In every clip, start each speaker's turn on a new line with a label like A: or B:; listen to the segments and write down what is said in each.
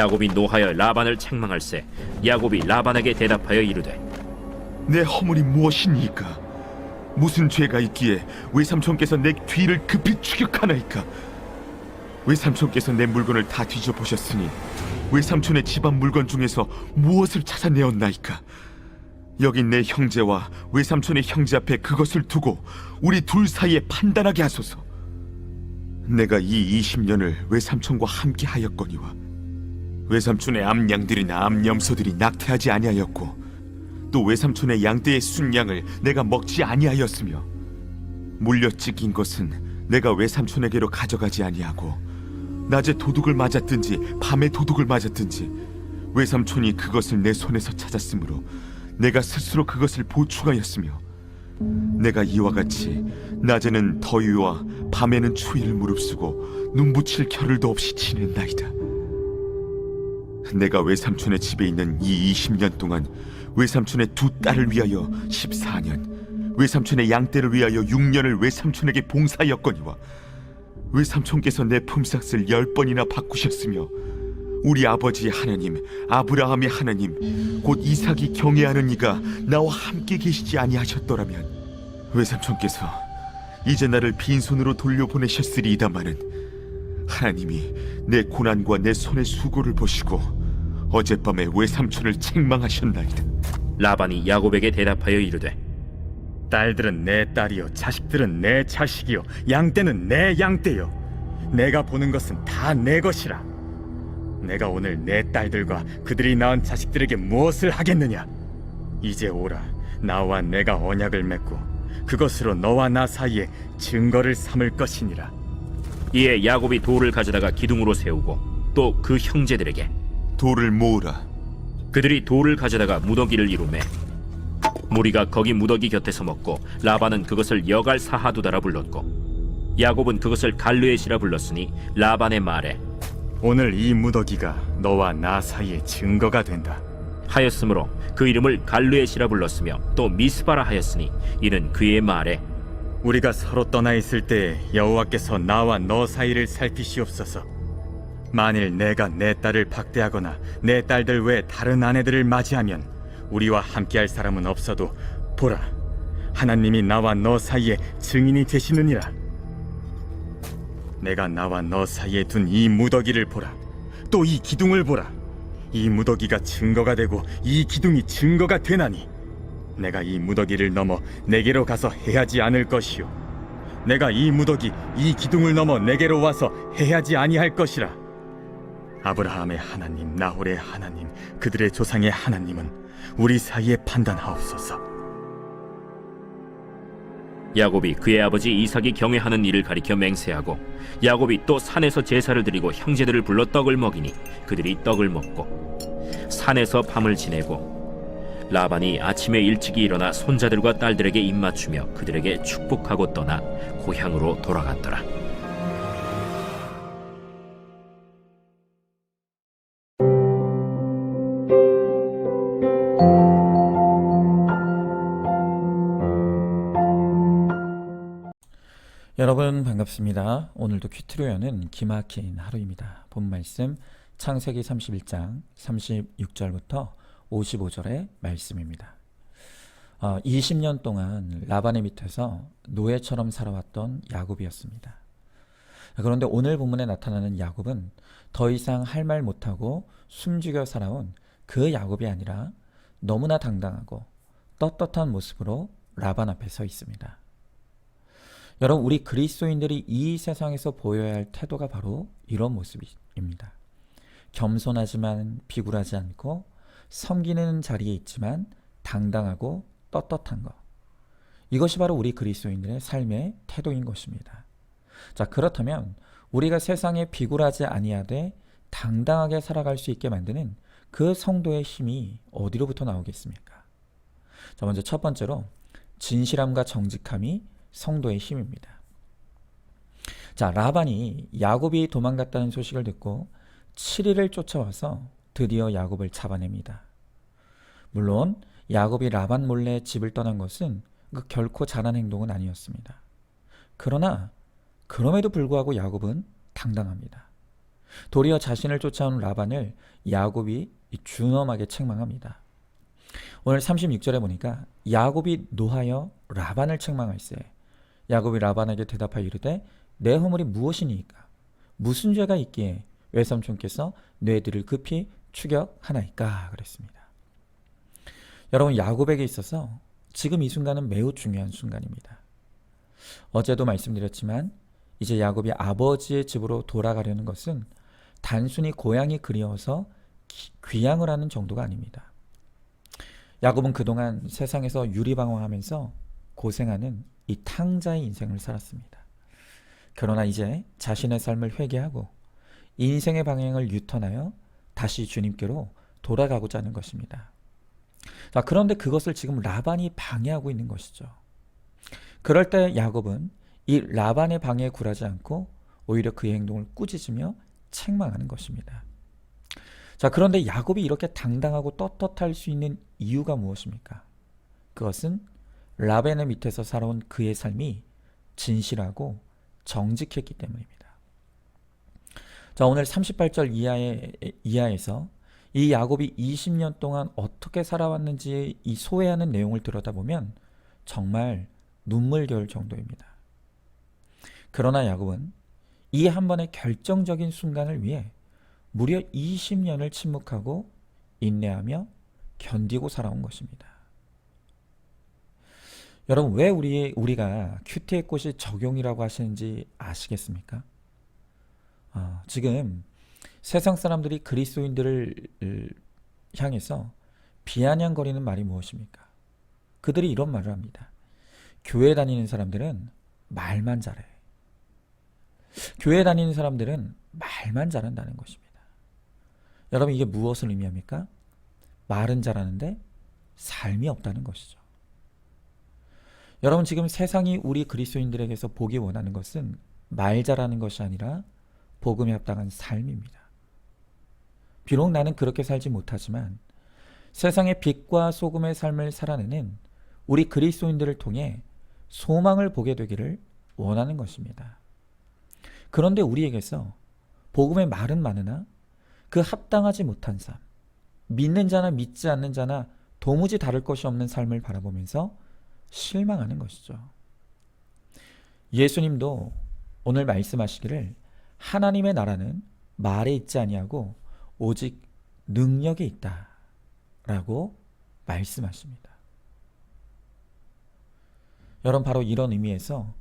A: 야곱이 노하여 라반을 책망할세. 야곱이 라반에게 대답하여 이르되
B: 내 허물이 무엇이니까? 무슨 죄가 있기에 외삼촌께서 내 뒤를 급히 추격하나이까? 외삼촌께서 내 물건을 다 뒤져보셨으니 외삼촌의 집안 물건 중에서 무엇을 찾아내었나이까? 여기 내 형제와 외삼촌의 형제 앞에 그것을 두고 우리 둘 사이에 판단하게 하소서. 내가 이 20년을 외삼촌과 함께 하였거니와 외삼촌의 암양들이나 암염소들이 낙태하지 아니하였고 또 외삼촌의 양떼의 순양을 내가 먹지 아니하였으며 물려 찢긴 것은 내가 외삼촌에게로 가져가지 아니하고 낮에 도둑을 맞았든지 밤에 도둑을 맞았든지 외삼촌이 그것을 내 손에서 찾았으므로 내가 스스로 그것을 보충하였으며 내가 이와 같이 낮에는 더위와 밤에는 추위를 무릅쓰고 눈붙일 겨를도 없이 지낸나이다. 내가 외삼촌의 집에 있는 이 20년 동안 외삼촌의 두 딸을 위하여 14년, 외삼촌의 양떼를 위하여 6년을 외삼촌에게 봉사하였거니와 외삼촌께서 내 품삯을 10번이나 바꾸셨으며 우리 아버지의 하나님, 아브라함의 하나님, 곧 이삭이 경외하는 이가 나와 함께 계시지 아니하셨더라면 외삼촌께서 이제 나를 빈손으로 돌려보내셨으리이다마는 하나님이 내 고난과 내 손의 수고를 보시고 어젯밤에 외삼촌을 책망하셨나이다.
A: 라반이 야곱에게 대답하여 이르되
C: 딸들은 내 딸이요 자식들은 내 자식이요 양떼는 내 양떼요 내가 보는 것은 다 내 것이라. 내가 오늘 내 딸들과 그들이 낳은 자식들에게 무엇을 하겠느냐? 이제 오라, 나와 내가 언약을 맺고 그것으로 너와 나 사이에 증거를 삼을 것이니라.
A: 이에 야곱이 돌을 가져다가 기둥으로 세우고 또 그 형제들에게
B: 돌을 모으라.
A: 그들이 돌을 가져다가 무더기를 이루매 무리가 거기 무더기 곁에서 먹고 라반은 그것을 여갈 사하두다라 불렀고 야곱은 그것을 갈르엣이라 불렀으니 라반의 말에
C: 오늘 이 무더기가 너와 나 사이에 증거가 된다
A: 하였으므로 그 이름을 갈르엣이라 불렀으며 또 미스바라 하였으니 이는 그의 말에
C: 우리가 서로 떠나 있을 때 여호와께서 나와 너 사이를 살피시옵소서. 만일 내가 내 딸을 박대하거나 내 딸들 외 다른 아내들을 맞이하면 우리와 함께할 사람은 없어도 보라, 하나님이 나와 너 사이에 증인이 되시느니라. 내가 나와 너 사이에 둔 이 무더기를 보라. 또 이 기둥을 보라. 이 무더기가 증거가 되고 이 기둥이 증거가 되나니 내가 이 무더기를 넘어 내게로 가서 해하지 않을 것이요 내가 이 무더기 이 기둥을 넘어 내게로 와서 해하지 아니할 것이라. 아브라함의 하나님, 나홀의 하나님, 그들의 조상의 하나님은 우리 사이에 판단하옵소서.
A: 야곱이 그의 아버지 이삭이 경외하는 일을 가리켜 맹세하고 야곱이 또 산에서 제사를 드리고 형제들을 불러 떡을 먹이니 그들이 떡을 먹고 산에서 밤을 지내고 라반이 아침에 일찍이 일어나 손자들과 딸들에게 입맞추며 그들에게 축복하고 떠나 고향으로 돌아갔더라.
D: 여러분 반갑습니다. 오늘도 퀴트로 여는 기막힌 하루입니다. 본 말씀 창세기 31장 36절부터 55절의 말씀입니다. 20년 동안 라반의 밑에서 노예처럼 살아왔던 야곱이었습니다. 그런데 오늘 본문에 나타나는 야곱은 더 이상 할 말 못하고 숨죽여 살아온 그 야곱이 아니라 너무나 당당하고 떳떳한 모습으로 라반 앞에 서 있습니다. 여러분, 우리 그리스도인들이 이 세상에서 보여야 할 태도가 바로 이런 모습입니다. 겸손하지만 비굴하지 않고 섬기는 자리에 있지만 당당하고 떳떳한 것. 이것이 바로 우리 그리스도인들의 삶의 태도인 것입니다. 자, 그렇다면 우리가 세상에 비굴하지 아니하되 당당하게 살아갈 수 있게 만드는 그 성도의 힘이 어디로부터 나오겠습니까? 자, 먼저 첫 번째로 진실함과 정직함이 성도의 힘입니다. 자, 라반이 야곱이 도망갔다는 소식을 듣고 7일을 쫓아와서 드디어 야곱을 잡아냅니다. 물론 야곱이 라반 몰래 집을 떠난 것은 결코 잘한 행동은 아니었습니다. 그러나 그럼에도 불구하고 야곱은 당당합니다. 도리어 자신을 쫓아온 라반을 야곱이 준엄하게 책망합니다. 오늘 36절에 보니까 야곱이 노하여 라반을 책망할세. 야곱이 라반에게 대답하여 이르되 내 허물이 무엇이니까? 무슨 죄가 있기에 외삼촌께서 뇌들을 급히 추격하나이까? 그랬습니다. 여러분, 야곱에게 있어서 지금 이 순간은 매우 중요한 순간입니다. 어제도 말씀드렸지만 이제 야곱이 아버지의 집으로 돌아가려는 것은 단순히 고향이 그리워서 귀향을 하는 정도가 아닙니다. 야곱은 그동안 세상에서 유리방황하면서 고생하는 이 탕자의 인생을 살았습니다. 그러나 이제 자신의 삶을 회개하고 인생의 방향을 유턴하여 다시 주님께로 돌아가고자 하는 것입니다. 자, 그런데 그것을 지금 라반이 방해하고 있는 것이죠. 그럴 때 야곱은 이 라반의 방해에 굴하지 않고 오히려 그의 행동을 꾸짖으며 책망하는 것입니다. 자, 그런데 야곱이 이렇게 당당하고 떳떳할 수 있는 이유가 무엇입니까? 그것은 라반의 밑에서 살아온 그의 삶이 진실하고 정직했기 때문입니다. 자, 오늘 38절 이하에서 이 야곱이 20년 동안 어떻게 살아왔는지 이 소회하는 내용을 들여다보면 정말 눈물겨울 정도입니다. 그러나 야곱은 이 한 번의 결정적인 순간을 위해 무려 20년을 침묵하고 인내하며 견디고 살아온 것입니다. 여러분, 왜 우리가 큐티의 꽃이 적용이라고 하시는지 아시겠습니까? 지금 세상 사람들이 그리스도인들을 향해서 비아냥거리는 말이 무엇입니까? 그들이 이런 말을 합니다. 교회 다니는 사람들은 말만 잘해. 교회 다니는 사람들은 말만 잘한다는 것입니다. 여러분, 이게 무엇을 의미합니까? 말은 잘하는데 삶이 없다는 것이죠. 여러분, 지금 세상이 우리 그리스도인들에게서 보기 원하는 것은 말 잘하는 것이 아니라 복음에 합당한 삶입니다. 비록 나는 그렇게 살지 못하지만 세상의 빛과 소금의 삶을 살아내는 우리 그리스도인들을 통해 소망을 보게 되기를 원하는 것입니다. 그런데 우리에게서 복음의 말은 많으나 그 합당하지 못한 삶, 믿는 자나 믿지 않는 자나 도무지 다를 것이 없는 삶을 바라보면서 실망하는 것이죠. 예수님도 오늘 말씀하시기를 하나님의 나라는 말에 있지 아니하고 오직 능력에 있다 라고 말씀하십니다. 여러분, 바로 이런 의미에서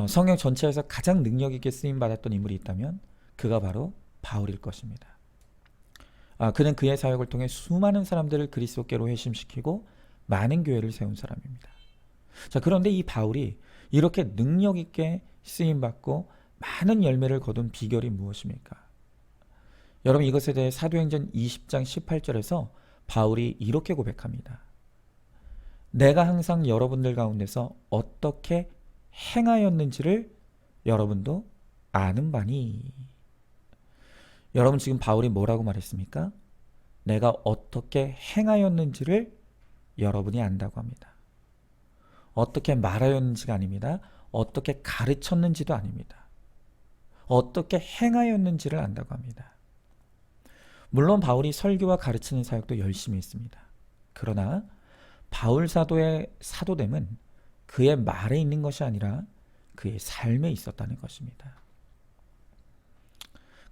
D: 성경 전체에서 가장 능력 있게 쓰임받았던 인물이 있다면 그가 바로 바울일 것입니다. 그는 그의 사역을 통해 수많은 사람들을 그리스도께로 회심시키고 많은 교회를 세운 사람입니다. 자, 그런데 이 바울이 이렇게 능력 있게 쓰임받고 많은 열매를 거둔 비결이 무엇입니까? 여러분, 이것에 대해 사도행전 20장 18절에서 바울이 이렇게 고백합니다. 내가 항상 여러분들 가운데서 어떻게 행하였는지를 여러분도 아는 바니. 여러분, 지금 바울이 뭐라고 말했습니까? 내가 어떻게 행하였는지를 여러분이 안다고 합니다. 어떻게 말하였는지가 아닙니다. 어떻게 가르쳤는지도 아닙니다. 어떻게 행하였는지를 안다고 합니다. 물론 바울이 설교와 가르치는 사역도 열심히 했습니다. 그러나 바울 사도의 사도됨은 그의 말에 있는 것이 아니라 그의 삶에 있었다는 것입니다.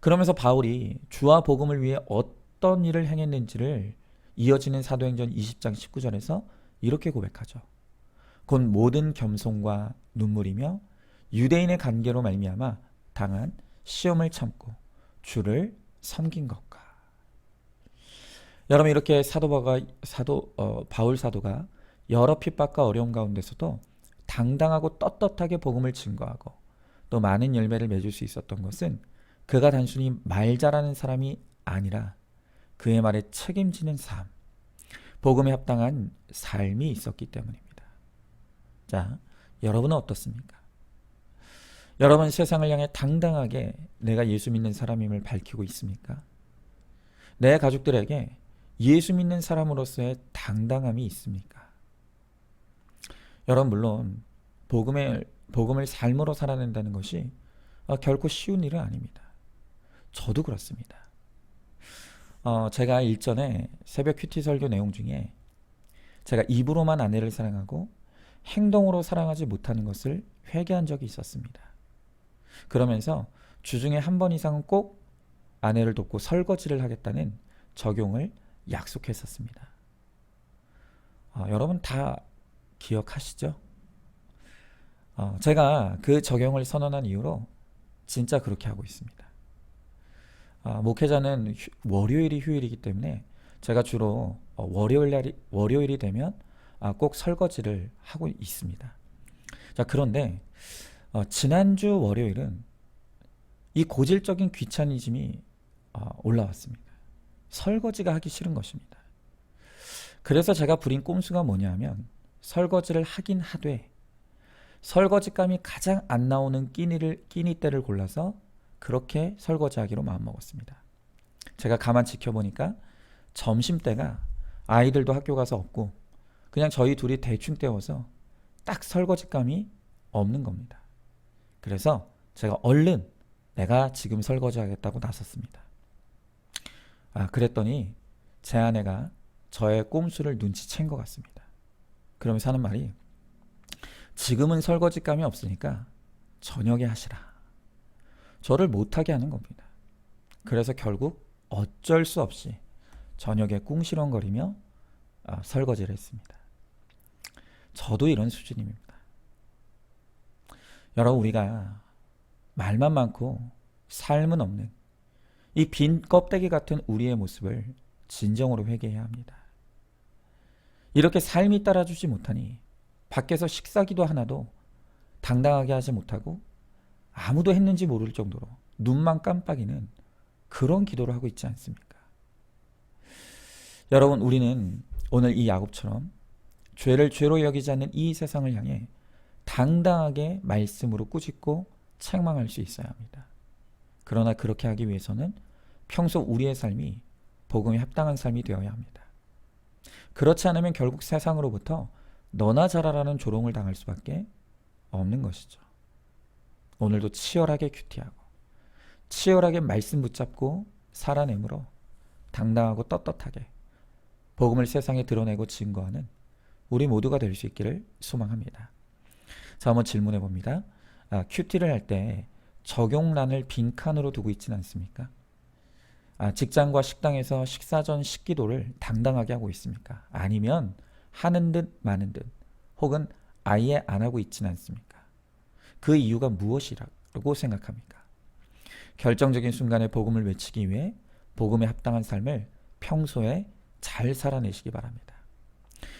D: 그러면서 바울이 주와 복음을 위해 어떤 일을 행했는지를 이어지는 사도행전 20장 19절에서 이렇게 고백하죠. 곧 모든 겸손과 눈물이며 유대인의 간계로 말미암아 당한 시험을 참고 주를 섬긴 것과. 여러분, 이렇게 바울 사도가 여러 핍박과 어려움 가운데서도 당당하고 떳떳하게 복음을 증거하고 또 많은 열매를 맺을 수 있었던 것은 그가 단순히 말 잘하는 사람이 아니라 그의 말에 책임지는 삶, 복음에 합당한 삶이 있었기 때문입니다. 자, 여러분은 어떻습니까? 여러분, 세상을 향해 당당하게 내가 예수 믿는 사람임을 밝히고 있습니까? 내 가족들에게 예수 믿는 사람으로서의 당당함이 있습니까? 여러분, 물론 복음을 삶으로 살아낸다는 것이 결코 쉬운 일은 아닙니다. 저도 그렇습니다. 제가 일전에 새벽 큐티 설교 내용 중에 제가 입으로만 아내를 사랑하고 행동으로 사랑하지 못하는 것을 회개한 적이 있었습니다. 그러면서 주중에 한 번 이상은 꼭 아내를 돕고 설거지를 하겠다는 적용을 약속했었습니다. 여러분 다 기억하시죠? 제가 그 적용을 선언한 이후로 진짜 그렇게 하고 있습니다. 목회자는 월요일이 휴일이기 때문에 제가 주로 월요일이 되면 꼭 설거지를 하고 있습니다. 자, 그런데 지난주 월요일은 이 고질적인 귀차니즘이 올라왔습니다. 설거지가 하기 싫은 것입니다. 그래서 제가 부린 꼼수가 뭐냐면 설거지를 하긴 하되 설거지감이 가장 안 나오는 끼니 때를 골라서 그렇게 설거지하기로 마음먹었습니다. 제가 가만 지켜보니까 점심때가 아이들도 학교 가서 없고 그냥 저희 둘이 대충 때워서 딱 설거지감이 없는 겁니다. 그래서 제가 얼른 내가 지금 설거지하겠다고 나섰습니다. 그랬더니 제 아내가 저의 꼼수를 눈치챈 것 같습니다. 그러면서 하는 말이 지금은 설거지감이 없으니까 저녁에 하시라. 저를 못하게 하는 겁니다. 그래서 결국 어쩔 수 없이 저녁에 꿍시렁거리며 설거지를 했습니다. 저도 이런 수준입니다. 여러분, 우리가 말만 많고 삶은 없는 이 빈 껍데기 같은 우리의 모습을 진정으로 회개해야 합니다. 이렇게 삶이 따라주지 못하니 밖에서 식사기도 하나도 당당하게 하지 못하고 아무도 했는지 모를 정도로 눈만 깜빡이는 그런 기도를 하고 있지 않습니까? 여러분, 우리는 오늘 이 야곱처럼 죄를 죄로 여기지 않는 이 세상을 향해 당당하게 말씀으로 꾸짖고 책망할 수 있어야 합니다. 그러나 그렇게 하기 위해서는 평소 우리의 삶이 복음에 합당한 삶이 되어야 합니다. 그렇지 않으면 결국 세상으로부터 너나 잘하라는 조롱을 당할 수밖에 없는 것이죠. 오늘도 치열하게 큐티하고 치열하게 말씀 붙잡고 살아내므로 당당하고 떳떳하게 복음을 세상에 드러내고 증거하는 우리 모두가 될 수 있기를 소망합니다. 자, 한번 질문해 봅니다. 큐티를 할 때 적용란을 빈칸으로 두고 있지는 않습니까? 직장과 식당에서 식사 전 식기도를 당당하게 하고 있습니까? 아니면 하는 듯 마는 듯 혹은 아예 안 하고 있지는 않습니까? 그 이유가 무엇이라고 생각합니까? 결정적인 순간에 복음을 외치기 위해 복음에 합당한 삶을 평소에 잘 살아내시기 바랍니다.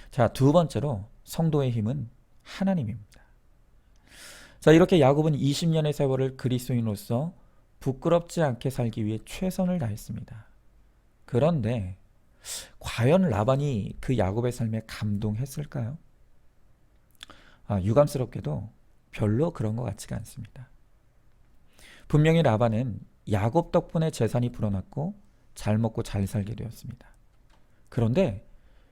D: 자, 두 번째로 성도의 힘은 하나님입니다. 자, 이렇게 야곱은 20년의 세월을 그리스도인으로서 부끄럽지 않게 살기 위해 최선을 다했습니다. 그런데 과연 라반이 그 야곱의 삶에 감동했을까요? 유감스럽게도 별로 그런 것 같지가 않습니다. 분명히 라반은 야곱 덕분에 재산이 불어났고 잘 먹고 잘 살게 되었습니다. 그런데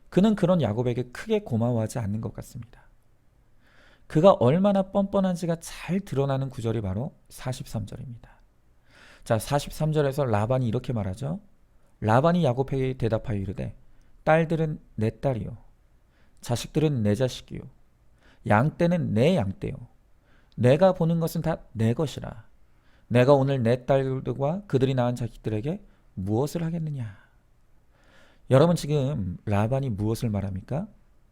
D: 그는 그런 야곱에게 크게 고마워하지 않는 것 같습니다. 그가 얼마나 뻔뻔한지가 잘 드러나는 구절이 바로 43절입니다. 자, 43절에서 라반이 이렇게 말하죠. 라반이 야곱에게 대답하여 이르되 딸들은 내 딸이요 자식들은 내 자식이요 양떼는 내 양떼요 내가 보는 것은 다 내 것이라 내가 오늘 내 딸들과 그들이 낳은 자식들에게 무엇을 하겠느냐. 여러분, 지금 라반이 무엇을 말합니까?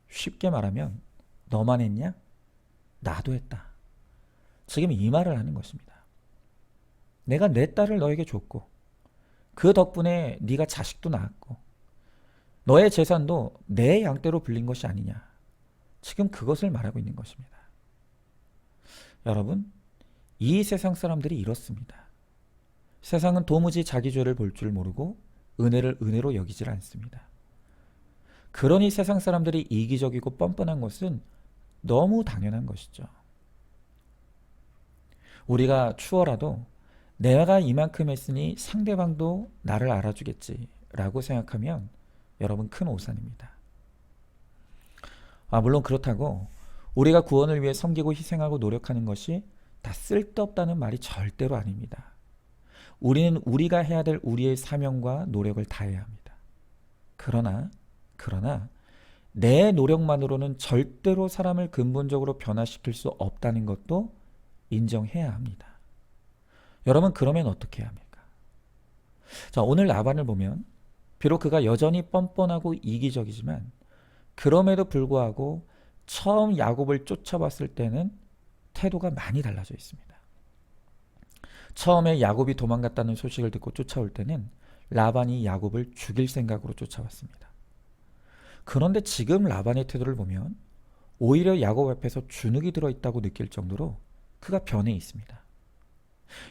D: 쉽게 말하면 너만 했냐? 나도 했다. 지금 이 말을 하는 것입니다. 내가 내 딸을 너에게 줬고 그 덕분에 네가 자식도 낳았고 너의 재산도 내 양떼로 불린 것이 아니냐. 지금 그것을 말하고 있는 것입니다. 여러분, 이 세상 사람들이 이렇습니다. 세상은 도무지 자기 죄를 볼 줄 모르고 은혜를 은혜로 여기질 않습니다. 그러니 세상 사람들이 이기적이고 뻔뻔한 것은 너무 당연한 것이죠. 우리가 추월하도 내가 이만큼 했으니 상대방도 나를 알아주겠지라고 생각하면 여러분 큰 오산입니다. 물론 그렇다고 우리가 구원을 위해 섬기고 희생하고 노력하는 것이 다 쓸데없다는 말이 절대로 아닙니다. 우리는 우리가 해야 될 우리의 사명과 노력을 다해야 합니다. 그러나 내 노력만으로는 절대로 사람을 근본적으로 변화시킬 수 없다는 것도 인정해야 합니다. 여러분, 그러면 어떻게 해야 합니까? 자, 오늘 라반을 보면 비록 그가 여전히 뻔뻔하고 이기적이지만 그럼에도 불구하고 처음 야곱을 쫓아봤을 때는 태도가 많이 달라져 있습니다. 처음에 야곱이 도망갔다는 소식을 듣고 쫓아올 때는 라반이 야곱을 죽일 생각으로 쫓아왔습니다. 그런데 지금 라반의 태도를 보면 오히려 야곱 앞에서 주눅이 들어있다고 느낄 정도로 그가 변해 있습니다.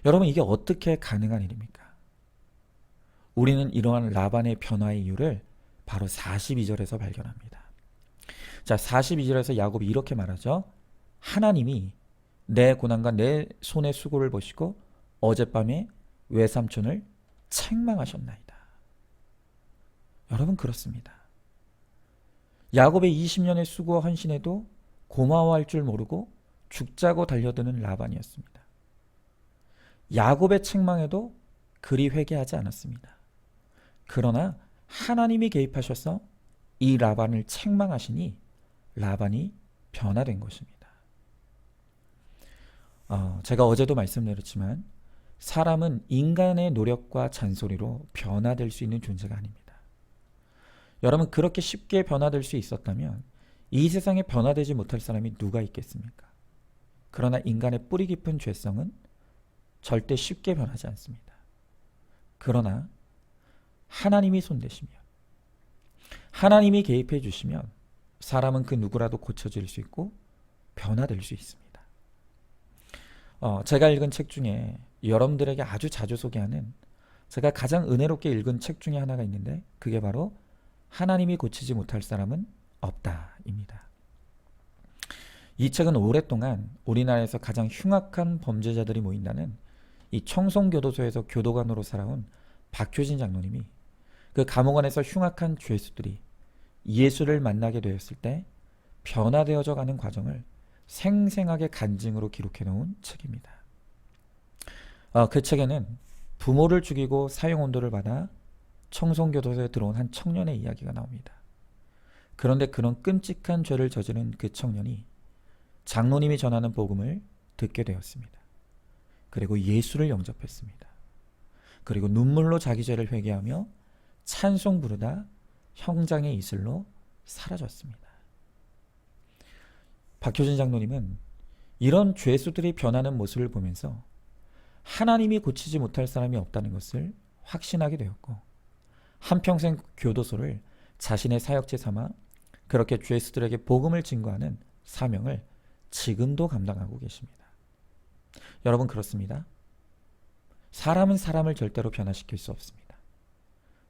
D: 여러분, 이게 어떻게 가능한 일입니까? 우리는 이러한 라반의 변화의 이유를 바로 42절에서 발견합니다. 자, 42절에서 야곱이 이렇게 말하죠. 하나님이 내 고난과 내 손의 수고를 보시고 어젯밤에 외삼촌을 책망하셨나이다. 여러분, 그렇습니다. 야곱의 20년의 수고와 헌신에도 고마워할 줄 모르고 죽자고 달려드는 라반이었습니다. 야곱의 책망에도 그리 회개하지 않았습니다. 그러나 하나님이 개입하셔서 이 라반을 책망하시니 라반이 변화된 것입니다. 제가 어제도 말씀드렸지만 사람은 인간의 노력과 잔소리로 변화될 수 있는 존재가 아닙니다. 여러분, 그렇게 쉽게 변화될 수 있었다면 이 세상에 변화되지 못할 사람이 누가 있겠습니까? 그러나 인간의 뿌리 깊은 죄성은 절대 쉽게 변하지 않습니다. 그러나 하나님이 손대시면, 하나님이 개입해 주시면 사람은 그 누구라도 고쳐질 수 있고 변화될 수 있습니다. 제가 읽은 책 중에 여러분들에게 아주 자주 소개하는, 제가 가장 은혜롭게 읽은 책 중에 하나가 있는데 그게 바로 하나님이 고치지 못할 사람은 없다입니다. 이 책은 오랫동안 우리나라에서 가장 흉악한 범죄자들이 모인다는 이 청송교도소에서 교도관으로 살아온 박효진 장로님이 그 감옥 안에서 흉악한 죄수들이 예수를 만나게 되었을 때 변화되어져 가는 과정을 생생하게 간증으로 기록해 놓은 책입니다. 그 책에는 부모를 죽이고 사형온도를 받아 청송교도소에 들어온 한 청년의 이야기가 나옵니다. 그런데 그런 끔찍한 죄를 저지른 그 청년이 장로님이 전하는 복음을 듣게 되었습니다. 그리고 예수를 영접했습니다. 그리고 눈물로 자기 죄를 회개하며 찬송 부르다 형장의 이슬로 사라졌습니다. 박효진 장로님은 이런 죄수들이 변하는 모습을 보면서 하나님이 고치지 못할 사람이 없다는 것을 확신하게 되었고, 한평생 교도소를 자신의 사역지 삼아 그렇게 죄수들에게 복음을 증거하는 사명을 지금도 감당하고 계십니다. 여러분, 그렇습니다. 사람은 사람을 절대로 변화시킬 수 없습니다.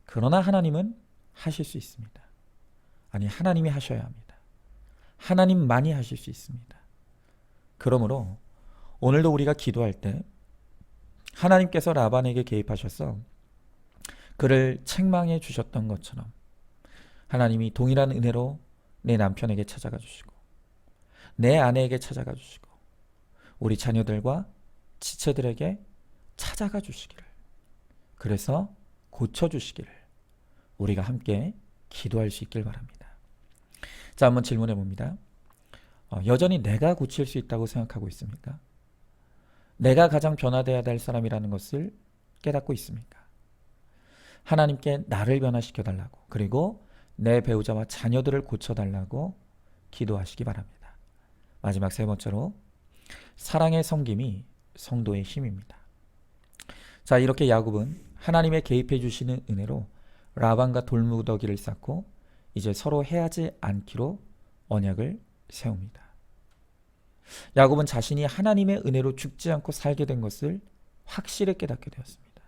D: 그러나 하나님은 하실 수 있습니다. 아니, 하나님이 하셔야 합니다. 하나님만이 하실 수 있습니다. 그러므로 오늘도 우리가 기도할 때 하나님께서 라반에게 개입하셔서 그를 책망해 주셨던 것처럼 하나님이 동일한 은혜로 내 남편에게 찾아가 주시고 내 아내에게 찾아가 주시고 우리 자녀들과 지체들에게 찾아가 주시기를, 그래서 고쳐주시기를 우리가 함께 기도할 수 있길 바랍니다. 자, 한번 질문해 봅니다. 여전히 내가 고칠 수 있다고 생각하고 있습니까? 내가 가장 변화되어야 될 사람이라는 것을 깨닫고 있습니까? 하나님께 나를 변화시켜 달라고, 그리고 내 배우자와 자녀들을 고쳐달라고 기도하시기 바랍니다. 마지막 세 번째로, 사랑의 섬김이 성도의 힘입니다. 자, 이렇게 야곱은 하나님의 개입해 주시는 은혜로 라반과 돌무더기를 쌓고 이제 서로 해하지 않기로 언약을 세웁니다. 야곱은 자신이 하나님의 은혜로 죽지 않고 살게 된 것을 확실히 깨닫게 되었습니다.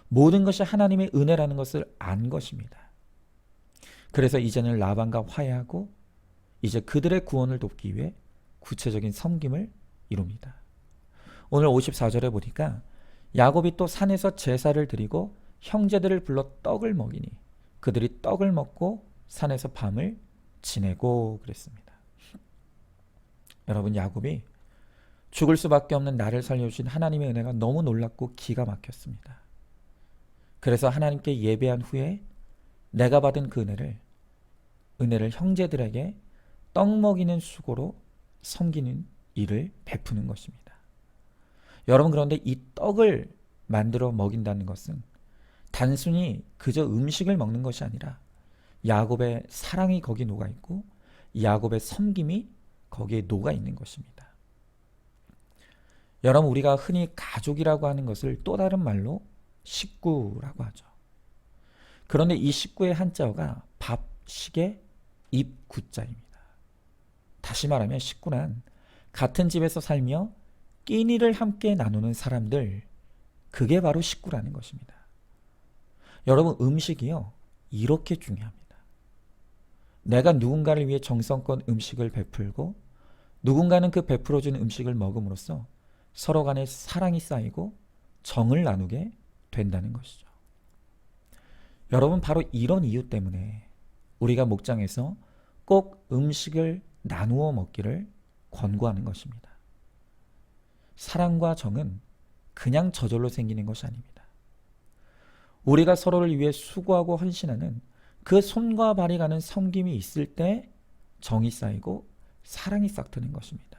D: 모든 것이 하나님의 은혜라는 것을 안 것입니다. 그래서 이제는 라반과 화해하고 이제 그들의 구원을 돕기 위해 구체적인 섬김을 이룹니다. 오늘 54절에 보니까 야곱이 또 산에서 제사를 드리고 형제들을 불러 떡을 먹이니 그들이 떡을 먹고 산에서 밤을 지내고 그랬습니다. 여러분, 야곱이 죽을 수밖에 없는 나를 살려주신 하나님의 은혜가 너무 놀랍고 기가 막혔습니다. 그래서 하나님께 예배한 후에 내가 받은 그 은혜를 형제들에게 떡 먹이는 수고로 섬기는 일을 베푸는 것입니다. 여러분, 그런데 이 떡을 만들어 먹인다는 것은 단순히 그저 음식을 먹는 것이 아니라 야곱의 사랑이 거기 녹아 있고 야곱의 섬김이 거기에 녹아 있는 것입니다. 여러분, 우리가 흔히 가족이라고 하는 것을 또 다른 말로 식구라고 하죠. 그런데 이 식구의 한자어가 밥식의 입구자입니다. 다시 말하면 식구란 같은 집에서 살며 끼니를 함께 나누는 사람들, 그게 바로 식구라는 것입니다. 여러분, 음식이요, 이렇게 중요합니다. 내가 누군가를 위해 정성껏 음식을 베풀고 누군가는 그 베풀어준 음식을 먹음으로써 서로 간에 사랑이 쌓이고 정을 나누게 된다는 것이죠. 여러분, 바로 이런 이유 때문에 우리가 목장에서 꼭 음식을 나누어 먹기를 권고하는 것입니다. 사랑과 정은 그냥 저절로 생기는 것이 아닙니다. 우리가 서로를 위해 수고하고 헌신하는 그 손과 발이 가는 섬김이 있을 때 정이 쌓이고 사랑이 싹트는 것입니다.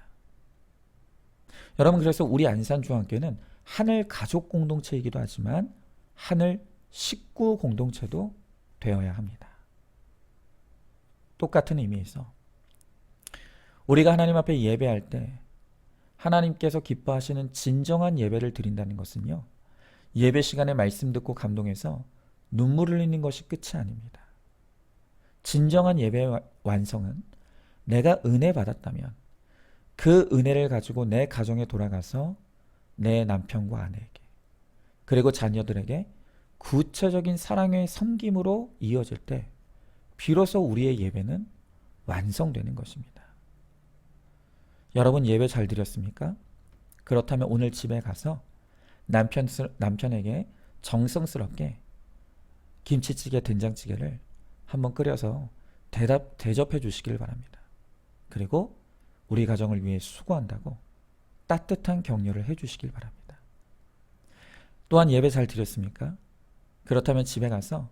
D: 여러분, 그래서 우리 안산중앙교회는 하늘 가족 공동체이기도 하지만 하늘 식구 공동체도 되어야 합니다. 똑같은 의미에서 우리가 하나님 앞에 예배할 때 하나님께서 기뻐하시는 진정한 예배를 드린다는 것은요, 예배 시간에 말씀 듣고 감동해서 눈물 흘리는 것이 끝이 아닙니다. 진정한 예배의 완성은 내가 은혜 받았다면 그 은혜를 가지고 내 가정에 돌아가서 내 남편과 아내에게 그리고 자녀들에게 구체적인 사랑의 섬김으로 이어질 때 비로소 우리의 예배는 완성되는 것입니다. 여러분, 예배 잘 드렸습니까? 그렇다면 오늘 집에 가서 남편에게 정성스럽게 김치찌개, 된장찌개를 한번 끓여서 대접해 주시길 바랍니다. 그리고 우리 가정을 위해 수고한다고 따뜻한 격려를 해 주시길 바랍니다. 또한 예배 잘 드렸습니까? 그렇다면 집에 가서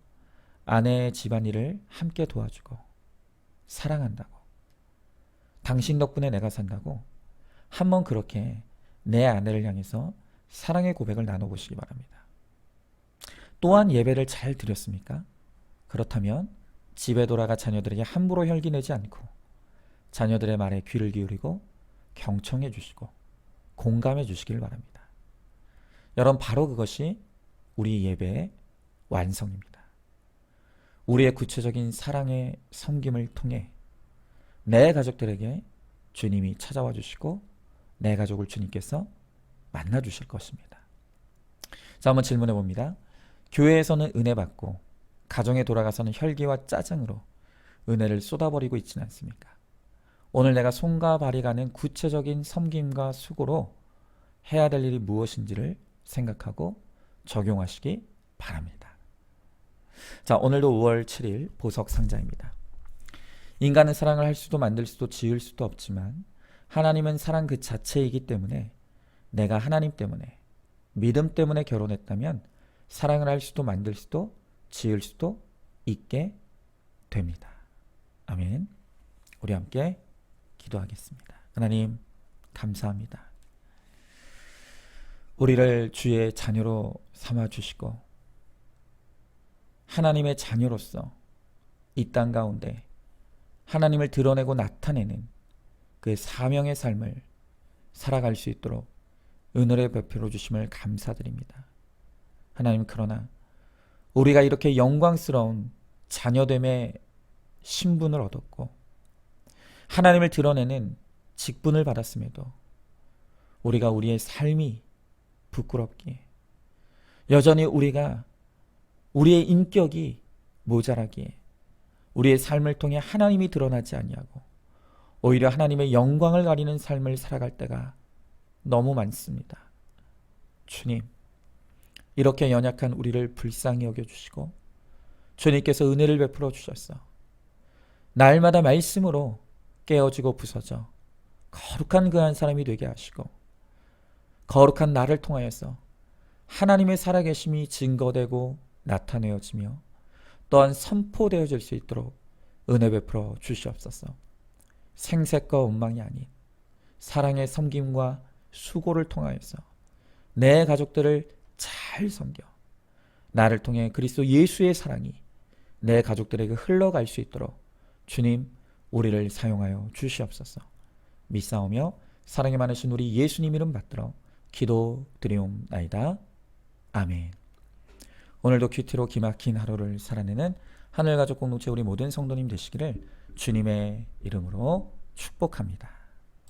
D: 아내의 집안일을 함께 도와주고 사랑한다고, 당신 덕분에 내가 산다고 한번 그렇게 내 아내를 향해서 사랑의 고백을 나눠보시기 바랍니다. 또한 예배를 잘 드렸습니까? 그렇다면 집에 돌아가 자녀들에게 함부로 혈기내지 않고 자녀들의 말에 귀를 기울이고 경청해 주시고 공감해 주시길 바랍니다. 여러분, 바로 그것이 우리 예배의 완성입니다. 우리의 구체적인 사랑의 섬김을 통해 내 가족들에게 주님이 찾아와 주시고 내 가족을 주님께서 만나 주실 것입니다. 자, 한번 질문해 봅니다. 교회에서는 은혜 받고 가정에 돌아가서는 혈기와 짜증으로 은혜를 쏟아버리고 있지는 않습니까? 오늘 내가 손과 발이 가는 구체적인 섬김과 수고로 해야 될 일이 무엇인지를 생각하고 적용하시기 바랍니다. 자, 오늘도 5월 7일 보석 상자입니다. 인간은 사랑을 할 수도 만들 수도 지을 수도 없지만 하나님은 사랑 그 자체이기 때문에 내가 하나님 때문에 믿음 때문에 결혼했다면 사랑을 할 수도 만들 수도 지을 수도 있게 됩니다. 아멘. 우리 함께 기도하겠습니다. 하나님, 감사합니다. 우리를 주의 자녀로 삼아주시고 하나님의 자녀로서 이 땅 가운데 하나님을 드러내고 나타내는 그 사명의 삶을 살아갈 수 있도록 은혜를 베풀어 주심을 감사드립니다. 하나님, 그러나 우리가 이렇게 영광스러운 자녀됨의 신분을 얻었고 하나님을 드러내는 직분을 받았음에도 우리가 우리의 삶이 부끄럽기에 여전히 우리가 우리의 인격이 모자라기에 우리의 삶을 통해 하나님이 드러나지 아니하고 오히려 하나님의 영광을 가리는 삶을 살아갈 때가 너무 많습니다. 주님, 이렇게 연약한 우리를 불쌍히 여겨주시고 주님께서 은혜를 베풀어 주셨어 날마다 말씀으로 깨어지고 부서져 거룩한 그 한 사람이 되게 하시고 거룩한 나를 통하여서 하나님의 살아계심이 증거되고 나타내어지며 또한 선포되어질 수 있도록 은혜 베풀어 주시옵소서. 생색과 원망이 아닌 사랑의 섬김과 수고를 통하여서 내 가족들을 잘 섬겨 나를 통해 그리스도 예수의 사랑이 내 가족들에게 흘러갈 수 있도록 주님 우리를 사용하여 주시옵소서. 믿사오며 사랑이 많으신 우리 예수님 이름 받들어 기도드리옵나이다. 아멘. 오늘도 큐티로 기막힌 하루를 살아내는 하늘가족 공동체 우리 모든 성도님 되시기를 주님의 이름으로 축복합니다.